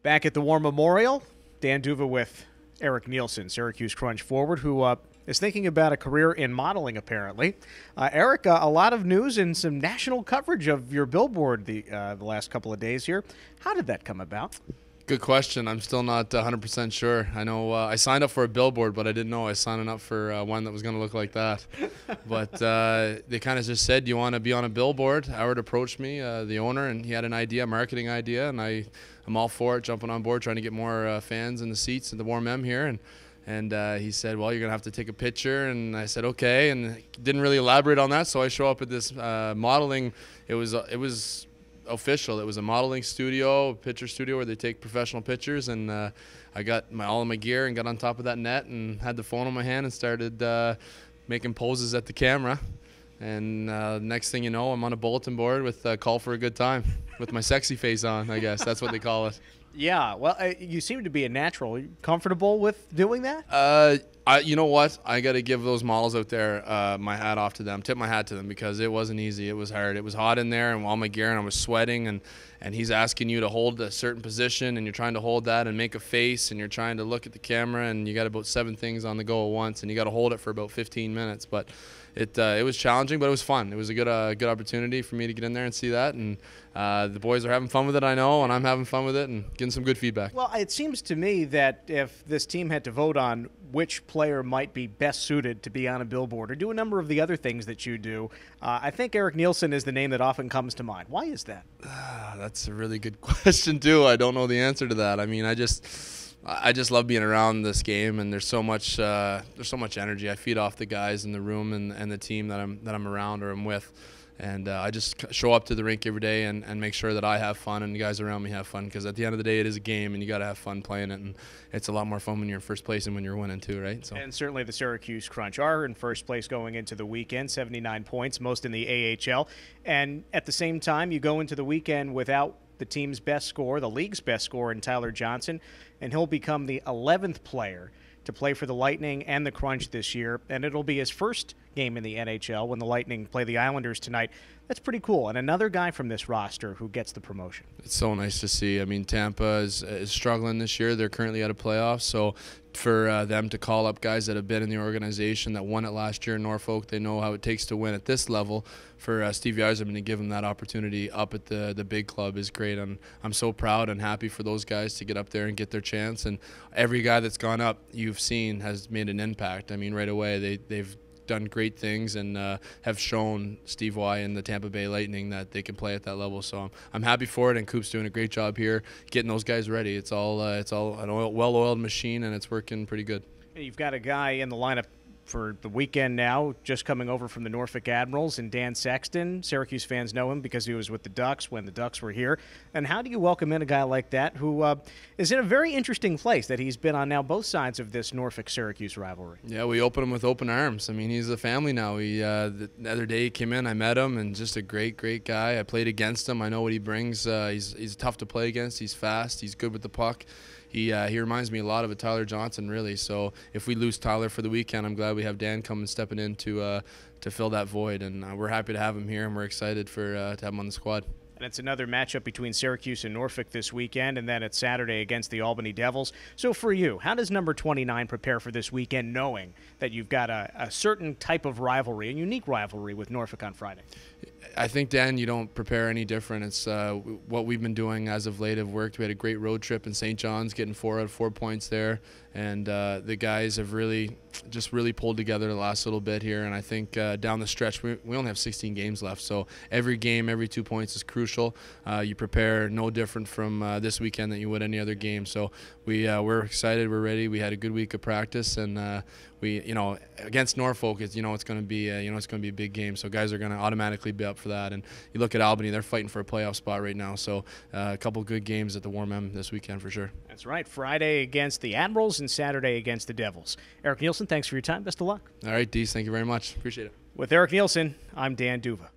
Back at the War Memorial, Dan Duva with Eric Neilson, Syracuse Crunch forward, who is thinking about a career in modeling, apparently. Eric, a lot of news and some national coverage of your billboard the last couple of days here. How did that come about? Good question. I'm still not 100% sure. I know I signed up for a billboard, but I didn't know I was signing up for one that was going to look like that. But they kind of just said, "Do you want to be on a billboard?" Howard approached me, the owner, and he had an idea, marketing idea, and I'm all for it, jumping on board, trying to get more fans in the seats at the War Mem here. And he said, "Well, you're going to have to take a picture." And I said, "Okay." And didn't really elaborate on that, so I show up at this modeling. It was official. It was a modeling studio, picture studio where they take professional pictures, and I got all of my gear and got on top of that net and had the phone in my hand and started making poses at the camera. And next thing you know, I'm on a bulletin board with "Call for a Good Time" with my sexy face on, I guess. That's what they call it. Yeah, well, you seem to be a natural. Are you comfortable with doing that? You know what? I got to give those models out there my hat off to them. Tip my hat to them, because it wasn't easy. It was hard. It was hot in there and all my gear, and I was sweating. And he's asking you to hold a certain position, and you're trying to hold that and make a face, and you're trying to look at the camera, and you got about 7 things on the go at once, and you got to hold it for about 15 minutes. But it was challenging, but it was fun. It was a good opportunity for me to get in there and see that. And the boys are having fun with it, I know, and I'm having fun with it and getting some good feedback. Well, it seems to me that if this team had to vote on which player might be best suited to be on a billboard or do a number of the other things that you do, I think Eric Neilson is the name that often comes to mind. Why is that? That's a really good question, too. I don't know the answer to that. I mean, I just love being around this game, and there's so much energy. I feed off the guys in the room and the team that I'm around or I'm with. And I just show up to the rink every day and make sure that I have fun and the guys around me have fun, because at the end of the day, it is a game, and you got to have fun playing it. And it's a lot more fun when you're in first place and when you're winning too, right? So. And certainly the Syracuse Crunch are in first place going into the weekend, 79 points, most in the AHL. And at the same time, you go into the weekend without the team's best scorer, the league's best scorer in Tyler Johnson, and he'll become the 11th player to play for the Lightning and the Crunch this year, and it'll be his first game in the NHL when the Lightning play the Islanders tonight. That's pretty cool, and another guy from this roster who gets the promotion. It's so nice to see. I mean, Tampa is struggling this year. They're currently out of playoffs, so for them to call up guys that have been in the organization, that won it last year in Norfolk, they know how it takes to win at this level. For Stevie Yzerman to give him that opportunity up at the big club is great. I'm so proud and happy for those guys to get up there and get their chance. And every guy that's gone up, you've seen, has made an impact. I mean, right away they've done great things and have shown Steve Y and the Tampa Bay Lightning that they can play at that level. So I'm happy for it, and Coop's doing a great job here getting those guys ready. It's all an well-oiled machine, and it's working pretty good. You've got a guy in the lineup for the weekend now, just coming over from the Norfolk Admirals, and Dan Sexton. Syracuse fans know him because he was with the Ducks when the Ducks were here. And how do you welcome in a guy like that who is in a very interesting place that he's been on now both sides of this Norfolk-Syracuse rivalry? Yeah, we open him with open arms. I mean, he's a family now. The other day he came in, I met him, and just a great guy. I played against him. I know what he brings. He's tough to play against. He's fast. He's good with the puck. He reminds me a lot of a Tyler Johnson, really. So if we lose Tyler for the weekend, I'm glad we have Dan coming stepping in to fill that void, and we're happy to have him here, and we're excited to have him on the squad. And it's another matchup between Syracuse and Norfolk this weekend, and then it's Saturday against the Albany Devils. So for you, how does number 29 prepare for this weekend, knowing that you've got a certain type of rivalry, a unique rivalry with Norfolk on Friday? I think, Dan, you don't prepare any different. It's what we've been doing as of late have worked. We had a great road trip in St. John's, getting 4 out of 4 points there, and the guys have really pulled together the last little bit here. And I think down the stretch, we only have 16 games left, so every game, every 2 points is crucial. You prepare no different from this weekend than you would any other game. So we're excited, we're ready. We had a good week of practice, and against Norfolk, it's going to be a big game. So guys are going to automatically be up for that. And you look at Albany; they're fighting for a playoff spot right now. So a couple good games at the War Mem this weekend for sure. That's right. Friday against the Admirals and Saturday against the Devils. Eric Neilson, thanks for your time. Best of luck. All right, Dees, thank you very much. Appreciate it. With Eric Neilson, I'm Dan Duva.